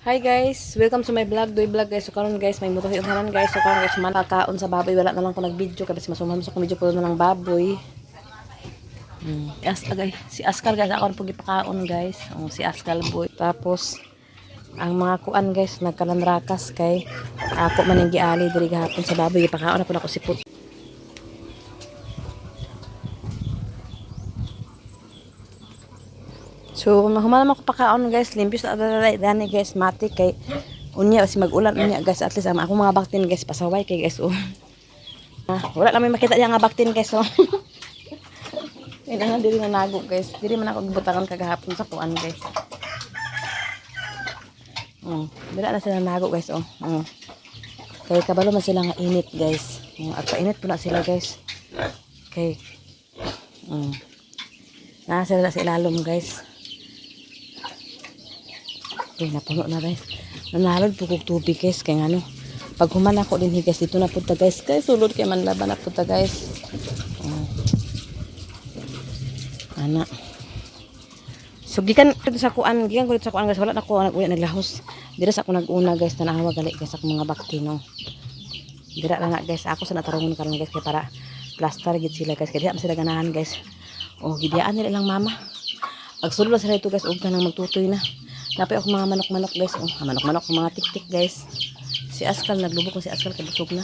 Hi guys, welcome to my vlog, Doy Vlog guys. So karon guys, may muto yung hanan guys. So karon guys, manakaon sa baboy, wala na lang ko nag-video kasi masuman sa medyo puno na lang baboy. Si Askal guys, ako po gipakaon guys. Si Askal boy. Tapos ang mga kuan guys, nagkananrakas kay ako man yung giali diri gahapon sa baboy, gipakaon ako si Put. So, mahuman ako pakaon guys, limpyo sa dani guys, mati kay unya kasi mag-ulan unya guys, at least ako mga baktin guys, pasaway kay guys. Wala lang may makita diya nga baktin guys. Kailangan diri na nago guys. Diri man ako gibutangan kagahapon sa kuan guys. Dira na sila nago guys Kay kabalo man sila nga init guys. At painit po na sila guys. Kay na sila sa ilalom guys. Okay, napuno na guys. Nanalod po kong tubig guys. Kaya ano, pag human ako din guys, dito na punta guys. Kaya sulod kay manlaban na punta guys. Ana. So gikan ko sa kuan, guys, wala na ko nag-uwi naglahos. Dira sa ako nag-una guys, tanawa gali guys ako mga baktino. Dira na guys, ako sa natarungon karon guys kay para plaster gid sila guys. Kaya di sila ganahan guys. Gidiyaan nila lang mama. Pagsulod sila ito guys, ug nang magtutoy na. Napay ako mga manok-manok guys. Manok-manok, mga tik-tik guys. Si Askal naglubog ko si Askal kay busog na.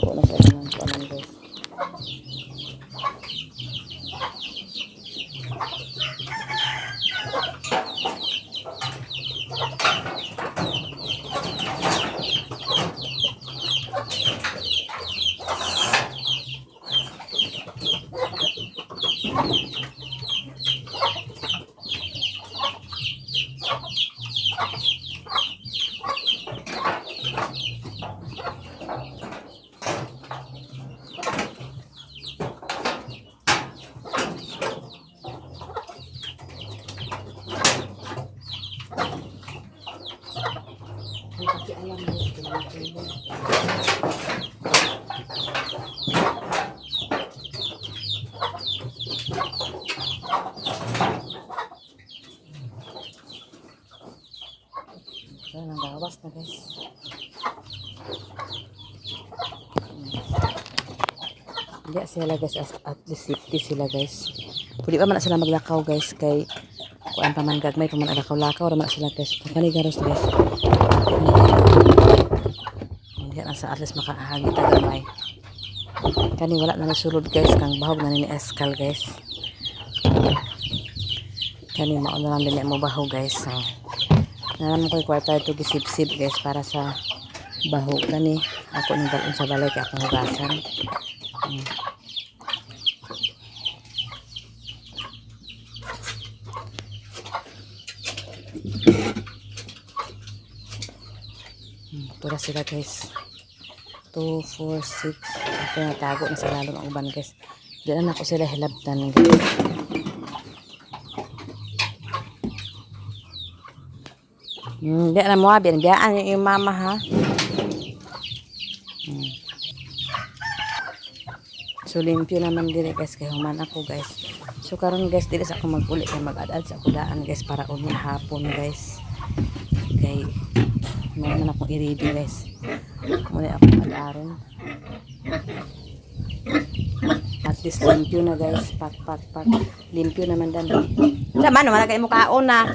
Ako na sa ng kanan guys. Kasi alam mo nang gawas na guys. Hindi sila guys, at least safety sila guys. Pwede pa man na sila maglakaw guys kay kuan pa man gagmay pa man lakaw-lakaw ra man sila guys. Kani garos guys. Hindi na sa at least makahagi ta gamay. Kani wala na sulod guys kang bahog na ni Askal guys. Kani mao na lang dili mo bahog guys. Naman ko kwarta ito gisip-sip guys para sa bahog kani ako nang dalon sa balay kay akong hugasan. Pura sila guys. 2, 4, 6. Ito natago na sa lalong ang uban guys. Diyan na ako sila hilabtan guys. Diyan na mo biyaan yung mama ha. So limpyo naman dire guys kay human ako guys. So karon guys dili sa ako mag-uli kay mag-ad-ad sa kudaan guys para unya hapon guys. Kay meron akong i-ready guys. Muna akong ad-aron. At least limpyo na guys. Pak. Limpyo naman dan. Sa man wala kay mo kaon na.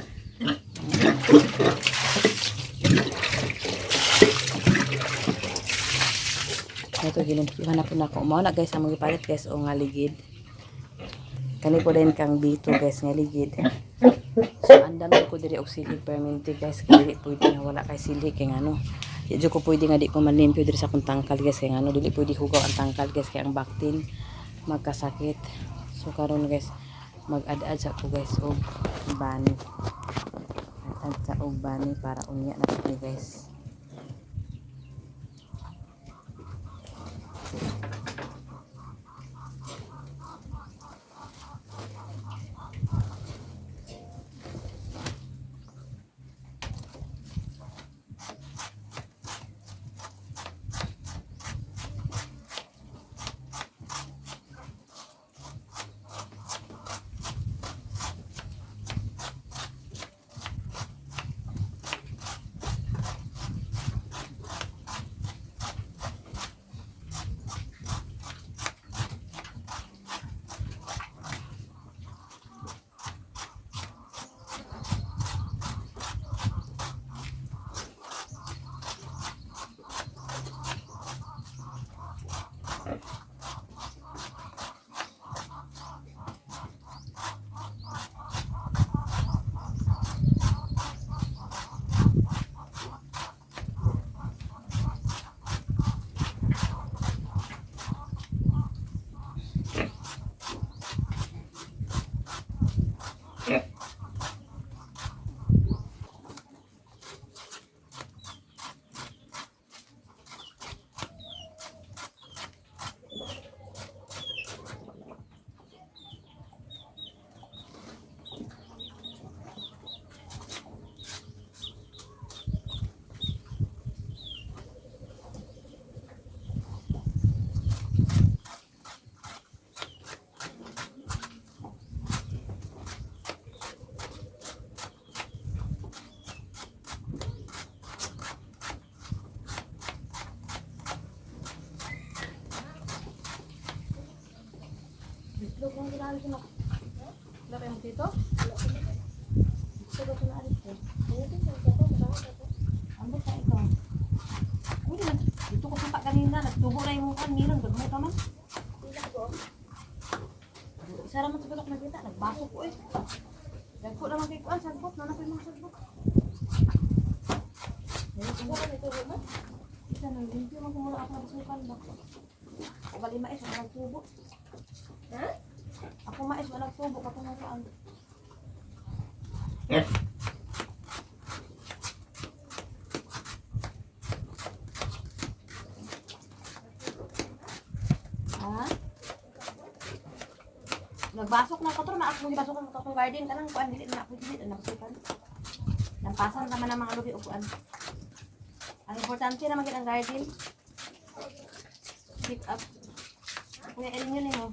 Ito gilimpyuhan na po na ako. Mao na guys ang magipalit guys o nga ligid. Kani po din kang bito guys nga ligid. So andam ko diri og sili permente guys kay dili pwede nga wala kay sili kay ngano. Di ko pwede nga di ko manlimpyo diri sa akong tangkal guys kay ngano dili pwede hugaw ang tangkal guys kay ang baktin magkasakit. So karon guys mag-ad-ad sa ko guys og bani. Ad sa og bani para unya na to guys. dito kung ginali ko na. Wala kayo mo dito? Dito ko na alis ko. Ambot na ito. Ay, dito ko sumpa kanina. Nagtubo na yung mukha. Minon, gagmay pa man. Isa naman sa balok nakita. Nagbaso ko eh. Nagpo naman kay Kuan. Sagbot. Nanapin mga sagbot. Isa nang limpyo. Magmula ako na basukan. Ako bali mais. Ako nagtubo. Ha? Ako mais. Ako nagtubo. Kapungukaan. Nagbasok na ko to na ako gibasok ko to garden kanang kuan dili na ako dili na basukan. Nampasan naman ang mga lubi og kuan. Ang importante naman gid ang garden. Keep up. Kuya Elinyo nimo.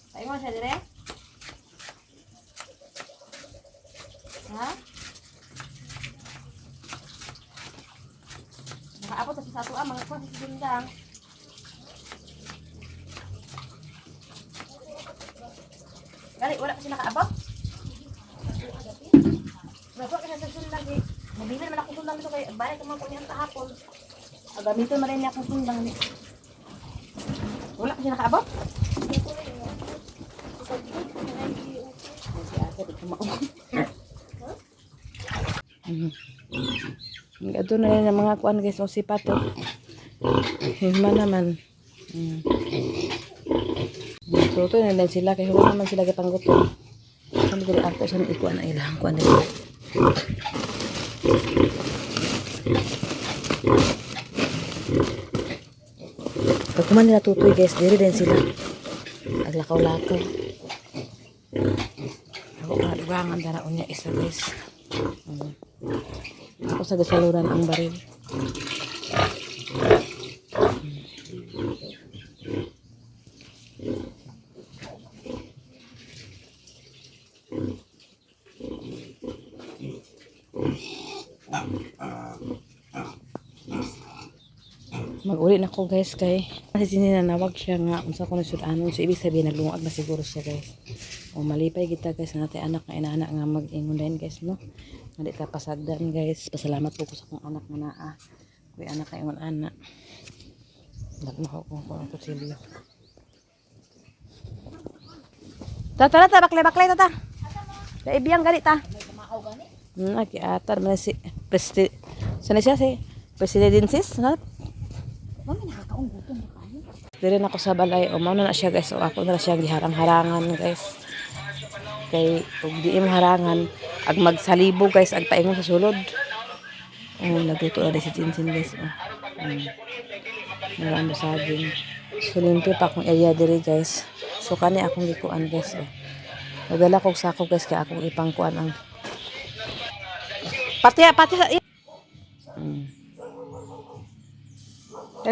Tayo mo siya dire? Ha? Nakaabot sa satu mga kuan sa sindang. Gali, wala kasi nakaabot. Wala kasi sa sundang eh. Mabili naman ako sundang dito kay balik ko man ko niyang kahapon. Gamitin man rin niya akong sundang ni. Wala kasi nakaabot. Kasi ate, di kumaon. Ito na rin ang mga kuan guys, o sipato. Hima naman. Ito na lang sila kaya wala naman sila gapanggutom. Kami dili ako sa ikuan na ilang kuan nila. Pag kuman nila tutoy guys, diri din sila. Aglakaw-lakaw. Ako kalugangan daraon niya isa guys. Ako sa gasaluran ang baril. Mag-uli na ko guys kay kasi sininanawag siya nga kung sa ko nasudanon. So ibig sabihin naglungag na siguro siya guys. O malipay kita guys na natin anak na inaanak nga mag-ingon din guys no. Hindi ka pasagdan guys. Pasalamat po ko sa kong anak nga naa. Kuya anak na ingon anak. Nagmahaw ko ang kutsilyo. Tata baklay tata. Kaibiyang gani ta. Aki atar man si sana siya si presidensis ha. Dili na ako sa balay o mao na siya guys o ako na siya giharang-harangan guys. Kay ug di mo harangan ag magsalibo guys ag paingon sa sulod. Oh nagluto na si Cinsin guys. Marami saging. So limpyo pa akong area diri guys. So kani akong gikuan guys. Nagdala kog sako guys kay akong ipangkuan ang pati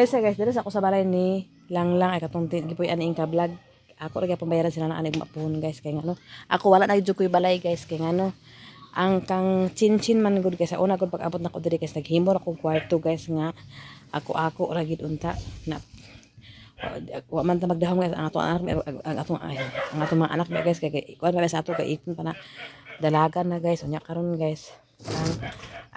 sa guys, dito sa ako sa balay ni Langlang ay katong gipoy ani ka vlog. Ako ra gyapon bayaran sila na ani mapuhon guys kay ngano. Ako wala na gyud koy balay guys kay ngano. Ang kang chinchin man gud guys. Sa una gud pag-abot na ko diri guys naghimo ra ko kwarto guys nga ako ra gid unta na wa man ta magdahom guys ang atong mga anak guys kay kuan na sa ato kay ipon pa na dalagan na guys unya karon guys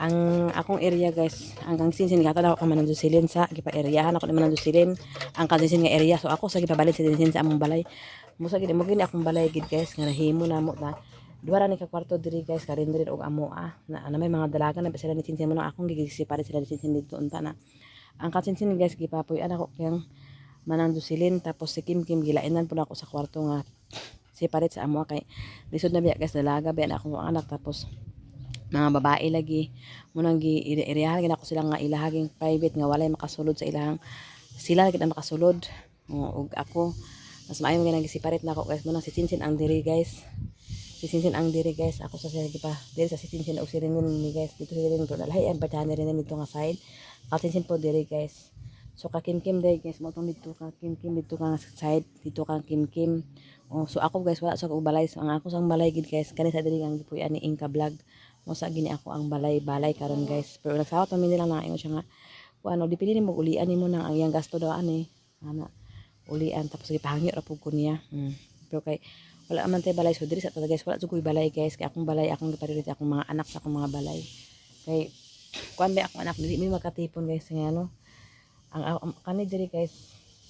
ang akong area guys hanggang sinsin gata daw ako manandusilin sa gipa areahan ako naman nandusilin ang kansin nga area so ako sa gipabalin sa sinsin sa among balay musa gid mo gini akong balay gid guys nga nahimo namo na duha ra ni ka kwarto diri guys karin diri og amo na may mga dalaga na sila ni sinsin mo na akong gigisiparit sila ni sinsin dito unta na ang kansin guys gipapoy ana ko kayang manandusilin tapos si Kim gilainan pud ako sa kwarto nga separate sa amo kay lisod na biya guys dalaga biya na akong anak tapos mga babae lagi munang gi-irehan gina ko sila nga ilahaging private nga walay makasulod sa ilang sila lagi na makasulod ug ako mas maayo nga nag-separate na ako guys munang si Sinsin ang diri guys ako sa sila pa diri sa si Sinsin og si Renin ni guys dito si Renin ko dalahay ang patana rin dito nga side Sinsin po diri guys so ka Kim diri guys mo tong dito ka Kim dito ka nga side dito ka Kim so ako guys wala sa ko balay so ang ako sang balay gid guys kani sa diri ang gipuy ani Inka vlog mo sa gini ako ang balay karon guys pero nagsawa pa mi nila na ingon siya nga kung ano dipili nimo ulian nimo nang ang iyang gasto daw ani ana ulian tapos gipahangyo ra pud ko niya. Pero kay wala man tay balay so diri sa guys wala jud ko'y balay guys kay akong balay akong priority akong mga anak sa akong mga balay kay kuan ba akong anak dili mi makatipon guys nga ano ang kani diri guys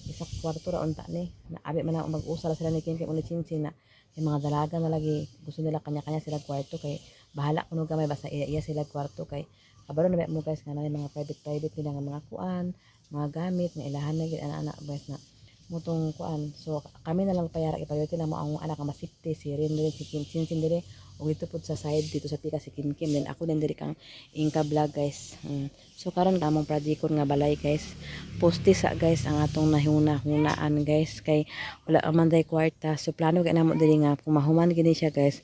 isa ka kwarto ra unta ni na abi man ako mag-usal sila ni Kim Kim uli Chinchin na yung mga dalaga na lagi gusto nila kanya-kanya sila kwarto kay bahala kuno gamay basta iya sila kwarto kay kabalo na mo guys nga na mga private nila nga mga kuan mga gamit nga ilahan na gid ana guys na mutong kuan so kami na lang payara ipayote na mo ang anak nga masipte si Rin diri si Kim Chinchin diri o dito pud sa side dito sa tika si Kim Kim then ako din diri kang Inka vlog guys. So karon among pradikon nga balay guys poste sa guys ang atong nahuna-hunaan guys kay wala man day kwarta so plano kay namo diri nga pumahuman gini siya guys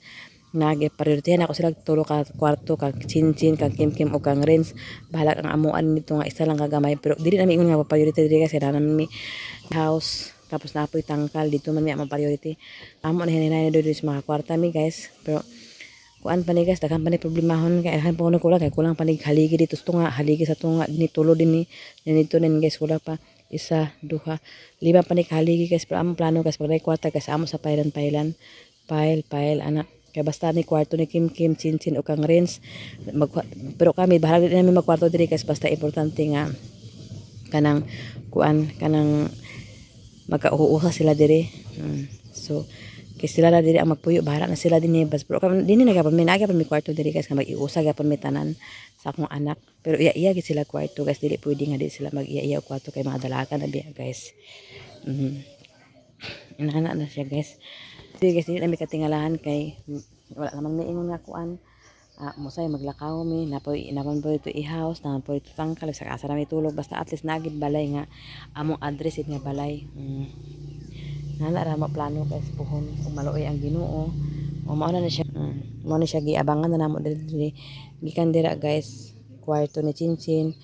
nag-priority ako sila tulo ka kwarto kag Chinchin kag Kim Kim o kang Rins bahala ang amuan nito nga isa lang kagamay pero dili na mi ingon nga priority diri kasi nanan mi house tapos napoy tangkal dito man mi ang priority amo na hinay do sa mga kwarta mi guys pero kuan pa ni guys daghan pa ni problemahon kay daghan pa kuno kay kulang pa ni haligi dito sa tunga haligi sa tunga dinhi tulo dinhi dito nin guys wala pa isa duha lima pa ni haligi guys pero amo plano guys pag kwarta guys amo sa pile anak kay basta ni kwarto ni Kim Kim Chinchin o kang Rins pero kami bahala din namin magkwarto diri guys basta importante nga kanang kuan kanang magkauuha sila diri. So kay sila na diri ang magpuyo bahala na sila dinhi bas pero kami dinhi nagapaminaga pa mi kwarto diri guys nga mag-iusa gyapon mi tanan sa akong anak pero iya gid sila kwarto guys dili pwede nga di sila mag-iya kwarto kay mga dalaga na biya guys. Inana na siya guys. Dili guys dili na mi katingalahan kay wala naman may ingon nga kuan musay maglakaw mi naman po ito i-house naman po ito tangkal sa asa na may tulog basta at least nagid balay nga among address nga balay. Nana ra plano guys puhon kung maluoy ang Ginoo o mao na siya mao na siya giabangan na namo diri gikan dira guys kwarto ni Chinchin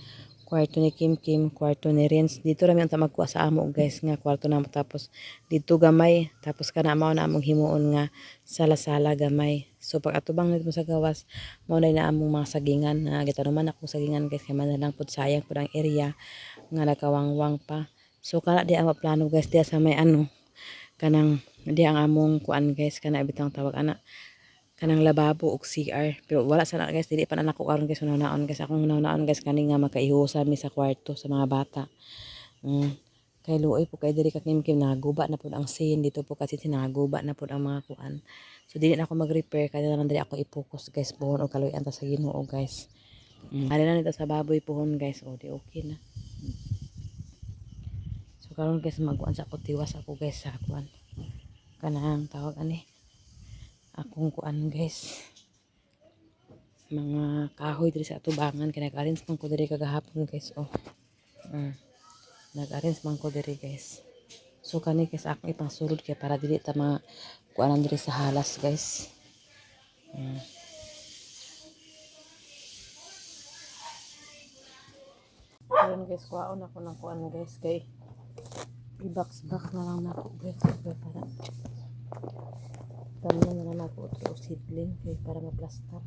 kwarto ni Kim Kim kwarto ni Rins dito ra mi unta magkuha sa amo guys nga kwarto namo tapos dito gamay tapos kana mao na among himuon nga sala-sala gamay so pag atubang nito sa gawas mao na among mga sagingan na gitanuman ako sagingan guys kay man lang pud sayang pud ang area nga nakawangwang pa so kana di ang plano guys diya sa may ano kanang di ang among kuan guys kana bitang tawag ana kanang lababo ug CR pero wala sana guys dili pa na nako karon guys unaon guys akong unaon guys kani nga makaihusan mi sa kwarto sa mga bata. Kay luoy po kay diri ka Kim Kim naguba na pud ang scene dito po kasi sinaguba na pud ang mga kuan so dili na ako mag-repair kaya na lang diri ako i-focus guys buhon og kaluyan ta sa Ginoo guys. Ari na nito sa baboy puhon guys o di okay na. So karon guys magkuan sa ako tiwas ako guys sa kuan kanang tawag ani akong kuan guys mga kahoy diri sa atubangan kay nag-arrange man ko diri kagahapon guys nag-arrange man ko diri guys so kani guys akong ipang sulod kay para dili ta mga kuanan diri sa halas guys. Ayun guys kuhaon ako ng kuan guys kay i-box na lang nako guys para tanong na lang ako o seedling kay para ma-plaster.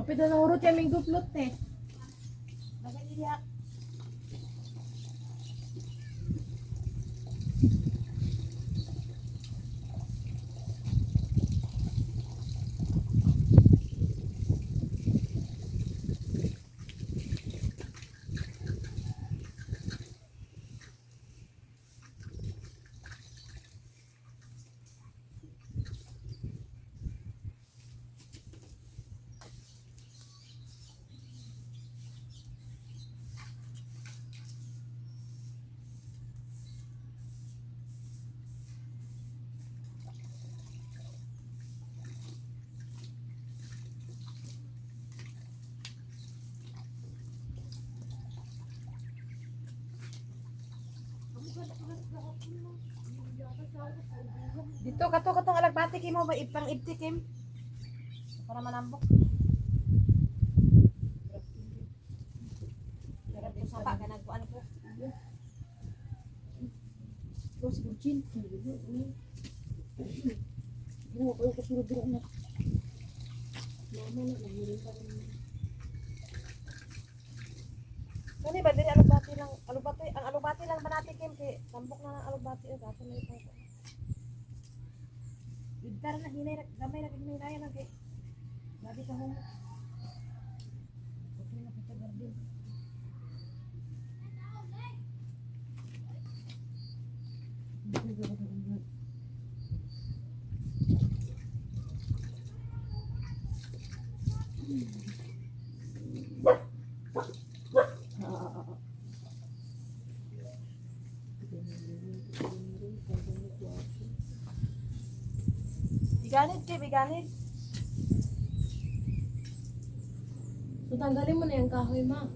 Kapit na urot yung minggo plot eh. diya. Dito katong alagbati kay mo ba ipang ibti kim. Para manambok. Pero po sa pa kanang kuan ko. Ko si Bucin. Mo ko kasulod dira na. Mama na nagmiri pa rin. Kani ba diri alagbati lang, ang alagbati lang ba natin kim kay tambok na ang alagbati o gato na ito. Idar na hinay gamay na hinay na yan kay. Labi ka mo. Okay na kita garden. Biganit kay biganit. So, tanggalin mo na yung kahoy, ma.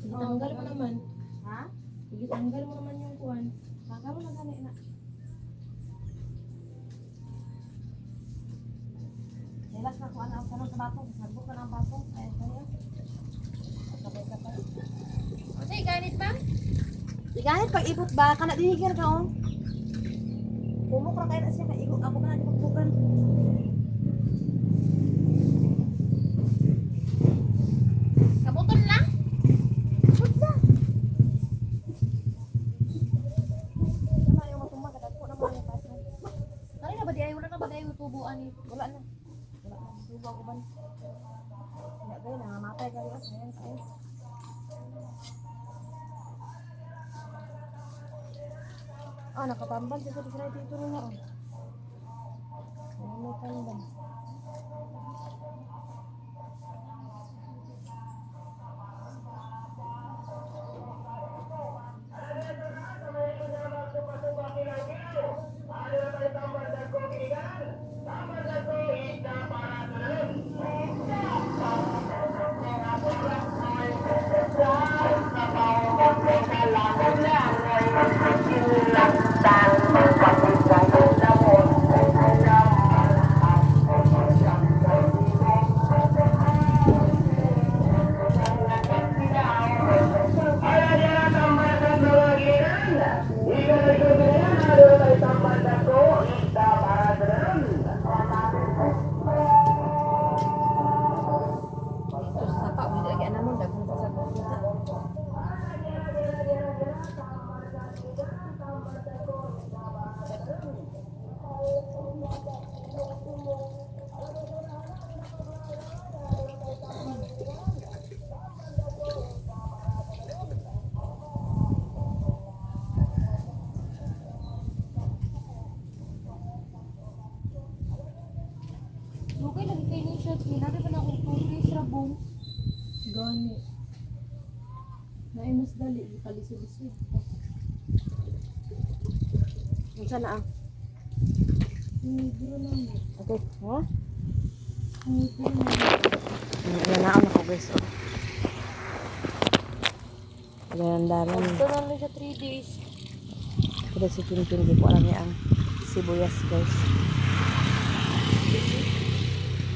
Sige, tanggal mo naman. Ha? Sige, tanggal mo naman yung kuwan. Tanggal na gani na. Jelas na kuan ang kanang sa batong, sabok ka ng batong. Ay kaya. Sabay ka pa. Okay, ganit ba? Biganit pag ibot ba kana dinigan ka on. Pumok ra kay na siya kay igo ako na dipugbugan. Kabuton lang? Sudla. Nama yung matumba kadako na mo yung pasan. Kanina ba di ay? Wala na ba di ay tubuan ni? Wala na. Wala na. Suba ko ba? Wala gaya na. Namatay ka rin. Ayan, ayan. Ah, nakatambal. Dito, dito rin na. May tambal. Dito sa sapa, may lagi anamon. Dagang sa sapa. Okay, lagi kayo ni shot. Hindi pa na akong tubig, rabong. Gani. Naay mas dali, kalisod-lisod. Unsa na ang? Biro lang. Okay. Ha? Biro lang. Ayan na ako guys. Oh. Gandaran. Ito na lang siya 3 days. Kada si Tintin, di ko alam niya ang sibuyas guys.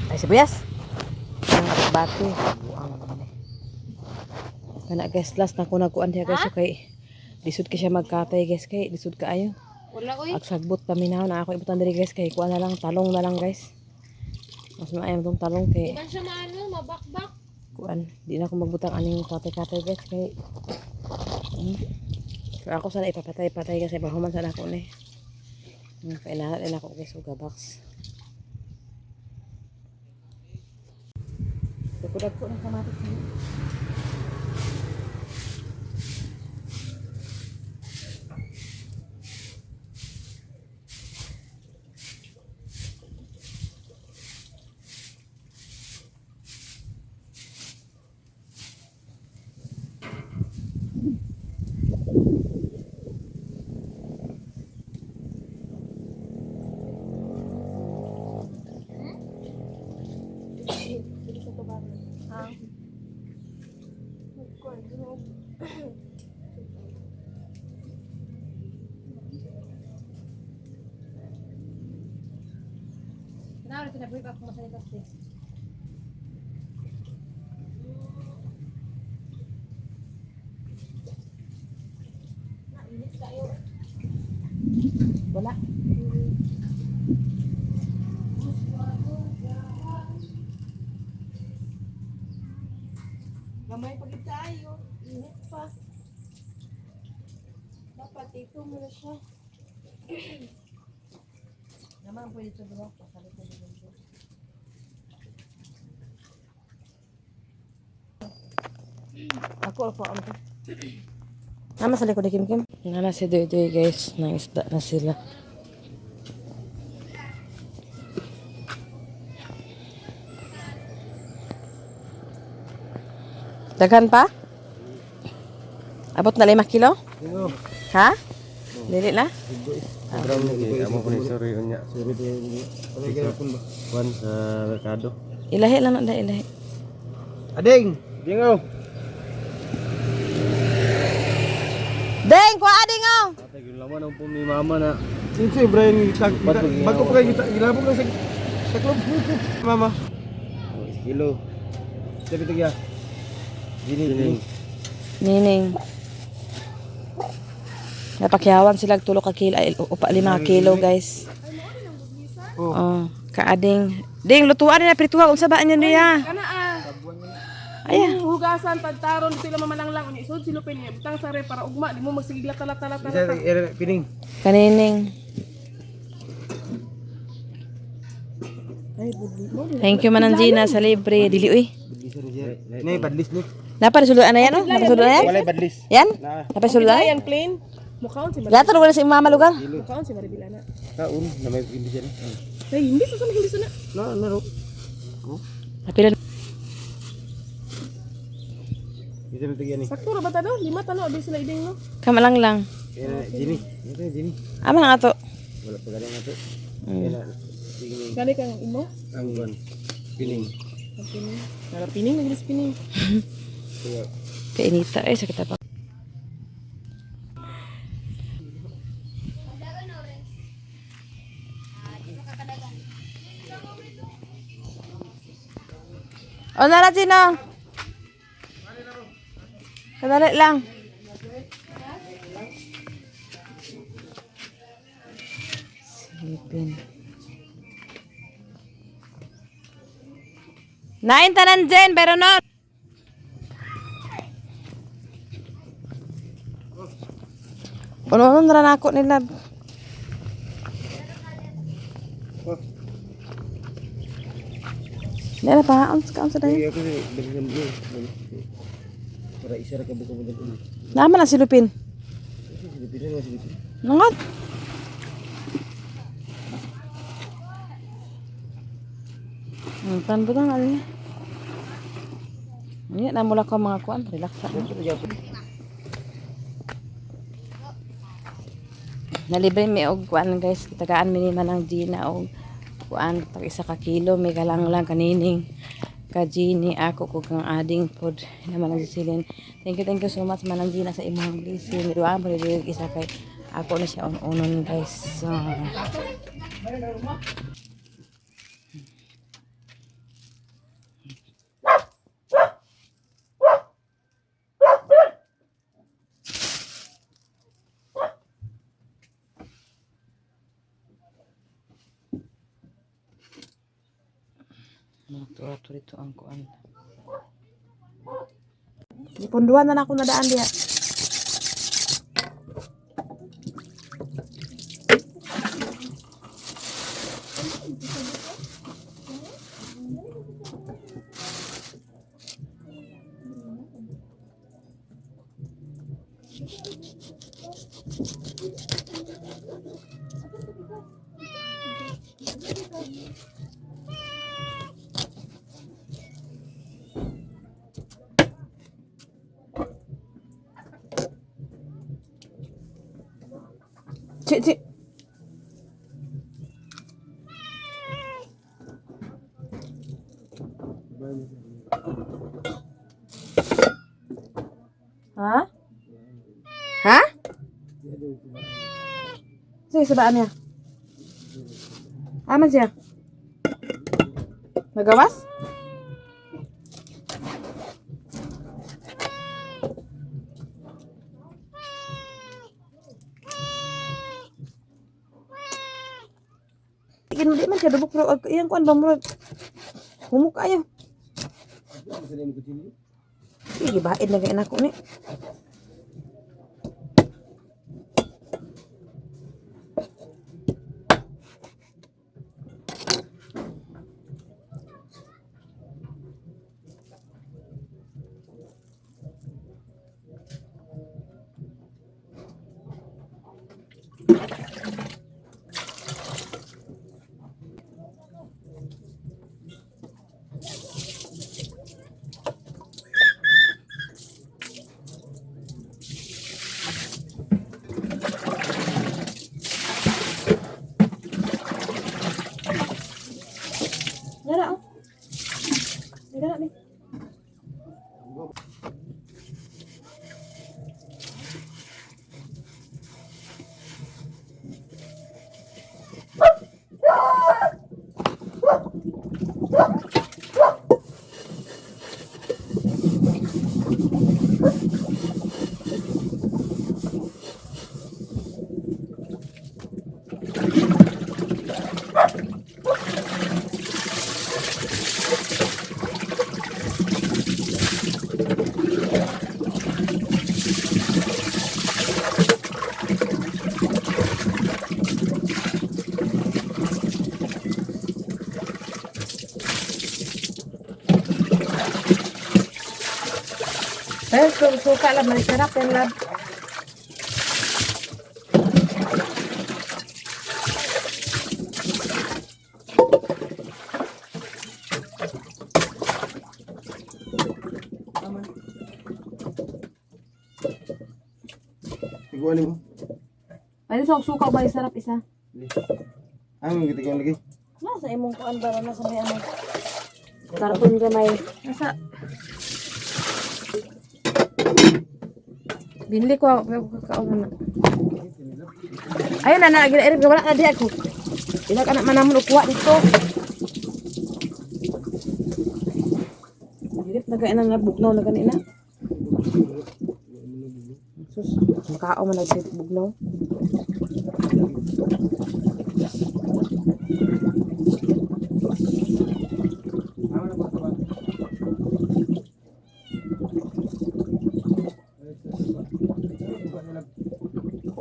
Ay, sibuyas! Ang atbati. Buang naman eh. Kana guys, last na ko nagkuan diya guys. So kay, lisod ka siya magkatay guys. Kay, lisod ka ayo. Wala, uy. Agsagbot paminaw na ako ibutan diri guys. Kay, kuan na lang, talong na lang guys. Mas maayam tong talong kay. Di man siya maano, mabakbak. kuan, di na ako magbutang aning katay-katay guys kay so ako sana ipapatay-patay kasi pahuman sana ako ni. Kailangan din ako guys og gabaks. Dagko ng kamatis niya. Kenapa tidak boleh aku masih kasih? Wala. Gamay pagit tayo. Init pa. Dapat ito muna siya. Naman pwede ito dito. Pasalit ko dito. Ako ang to. Nama sa likod ni Kim Kim. Nana si Doy guys. Nang isda na sila. Daghan pa? Abot na 5 kilo? Ha? Dili na? Amo po ni sorry unya. Kuan sa merkado. Ilahi lang na ilahi. Ading, dingaw. Deng, kuha ading oh. Ate gyud laman ang pumi mama na. Siyempre, Brian, bago pa kayo, gilabog lang sa club. Mama. Kilo. Sabi ito kaya. Gining. Nining. Napakyawan sila tulo ka kilo, ay, upa 5 kilo guys. Oh, kaading. Ding, lutuan na prituha unsa ba niya niya? Kana ah. Aya. Hugasan pagtaron sila mamanang ni isod silupin niya. Butang sare para ugma di mo magsigla tala. Pining. Kanining. Thank you Mananjina sa libre. Dili uy. Nay, badlis ni. Naparisuluan na yan oh? Naparisuluan na yan? Walay badlis. Yan? Naparisuluan na yan? Yan plain. Mukhaon si Lahat na si mama lugar. Mukhaon si Maribilana. Kaun, na may hindi dyan. Ay, hindi sa hindi sana. No. Napila. Bisa ito kaya ni. Sakto ra ba ta do? 5 tano abi sila iding no. Kamalang lang. Jimmy. Ito Jimmy. Ama nga to. Wala pa galing ato. Pining. Gani kang imo. Ang buwan. Pining. Pining. Nala pining nagis pining. Kainita eh sakit apa. O nara Chino. Kadali lang. Silipin. Nain tanan dyan, pero no. Ano na ako nila. Nila pa, ang sa dahil. Ako ni balikan mo. Para isa ra ka buko mo dito. Naman na silupin. Silipin na silipin. Nangat. Tan butang ali. Ini na mula ko mga kuan, relax sa. Nalibre mi og kuan guys, kitagaan mi ni manang Gina og kuan tag 1 ka kilo may galang lang kanining ka Gini ako ko kang ading pod naman ang silin. Thank you so much manang Gina sa imong blessing. Duaan po dili isa kay ako na siya unon guys. So, Ato dito ang kuan. Punduan na ako nadaan diya. Cik, cik. Hah? Hah? Sige, sabaan niya. Aman siya. Nagawas? Ikan di man siya dubok pero iyang kuan ba mo humuk ayo. Sige baid na kay nako ni. Nyara oh. Nyara ni. Suka lah masarap yan lab. Tiguan mo. Ay, suka ba sarap isa? Ang tiguan lagi. Nasa imong kuan bara na sa may ano. Karton gamay. Nasa binili ko kaon na. Ayun na nagirip wala na di ako. Ilag anak manamon og kuha dito. Dirip na kay nang bugnaw na kanina. Sus, makao man nag bugnaw.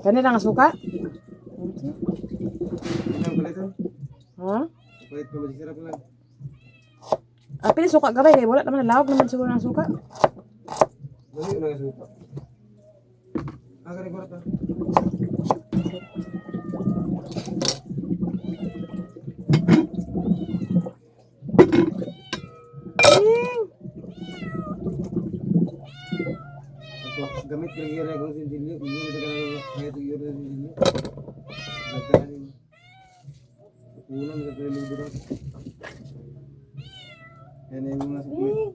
Kani lang suka? Ha? Palit pa masarap lang. Pili suka gabay kay wala naman lawag naman siguro ng suka. Dali na suka. Agad ko ta. Gamit lagi na kung sindilyo, kung yun ka na kaya ito yun na sindilyo. Nagkanin mo. Pulang ka tayo ludo na. Yan na yung mga suklit.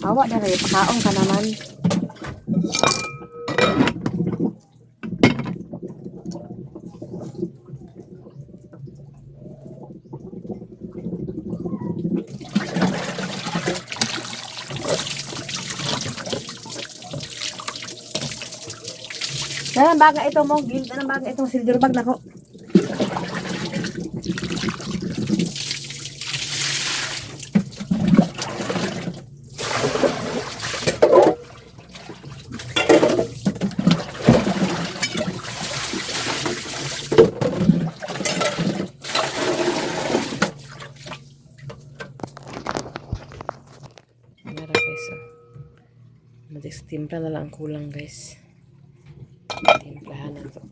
Awak na kayo, pakaong ka naman. Anong baga ito mo? Anong baga itong silver bag na ko? Magic timpla na lang ang kulang guys. Timplahan na to.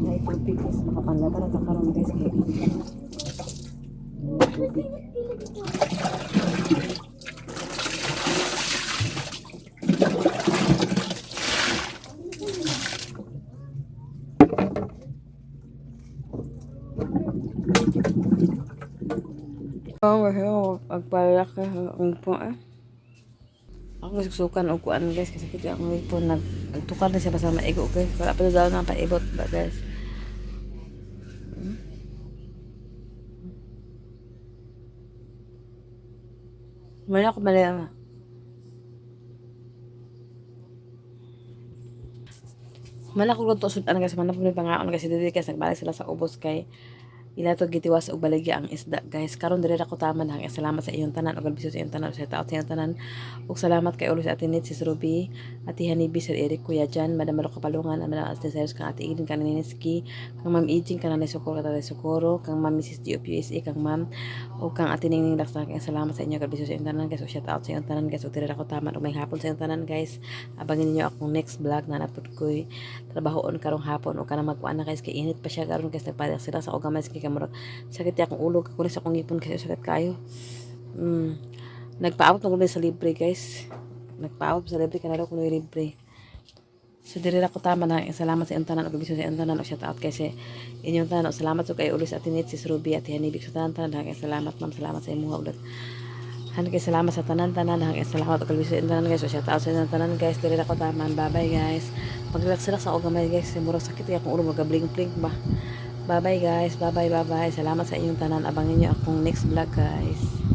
Ay, tubig guys. Makapanda ka na kakaroon guys. Tubig. Agpalak ka ang po ako nagsusukan og kuan guys kasi kita ang ipon nagtukar na siya basta maigo guys para pa daw na paibot ba guys. Wala ko malaya. Mana ko to sudan guys man po ni pangaon kasi dili guys nagbalik sila sa ubos kay ila to gitiwas og baligya ang isda guys karon diri ako taman hang salamat sa iyong tanan og albisyo sa iyong tanan sa taot sa iyong tanan ug salamat kay ulo sa atin si Ruby Ate Hanibi Sir Eric Kuya Jan Madam Maro Kapalungan Madam Astes kang Ate Idin kang Niniski kang Ma'am Ijing kang Nanay Socorro Tatay Socorro kang Ma'am Mrs. DOPUSA kang Ma'am ug kang Ate Ningning Laksa kay salamat sa inyo albisyo sa iyong tanan guys ug shout out sa iyong tanan guys ug diri ako taman ug may hapon sa iyong tanan guys abangin niyo akong next vlog na napud koy trabahoon karong hapon ug kana magkuan na guys kay init pa siya karon guys nagpadak sila sa ogamay kamurag sakit ya akong ulo kuno sa akong ipon kasi sakit kayo nagpaabot na kuno sa libre guys nagpaabot sa libre kanalo kuno libre so diri ra ko tama na salamat sa iyong tanan ug bisyo sa iyong tanan ug shout out kasi inyong tanan salamat sa kay ulo sa atin si Ruby at Hanibik sa tanan salamat ma'am salamat sa imong ulit han kay salamat sa tanan-tanan hang salamat ug bisyo sa iyong tanan guys so shout out sa iyong tanan guys diri ra ko tama bye bye guys pag-relax sa ogamay guys mura sakit ya akong ulo mag-blink-blink ba. Bye bye guys. Bye bye. Salamat sa inyong tanan. Abangan niyo akong next vlog guys.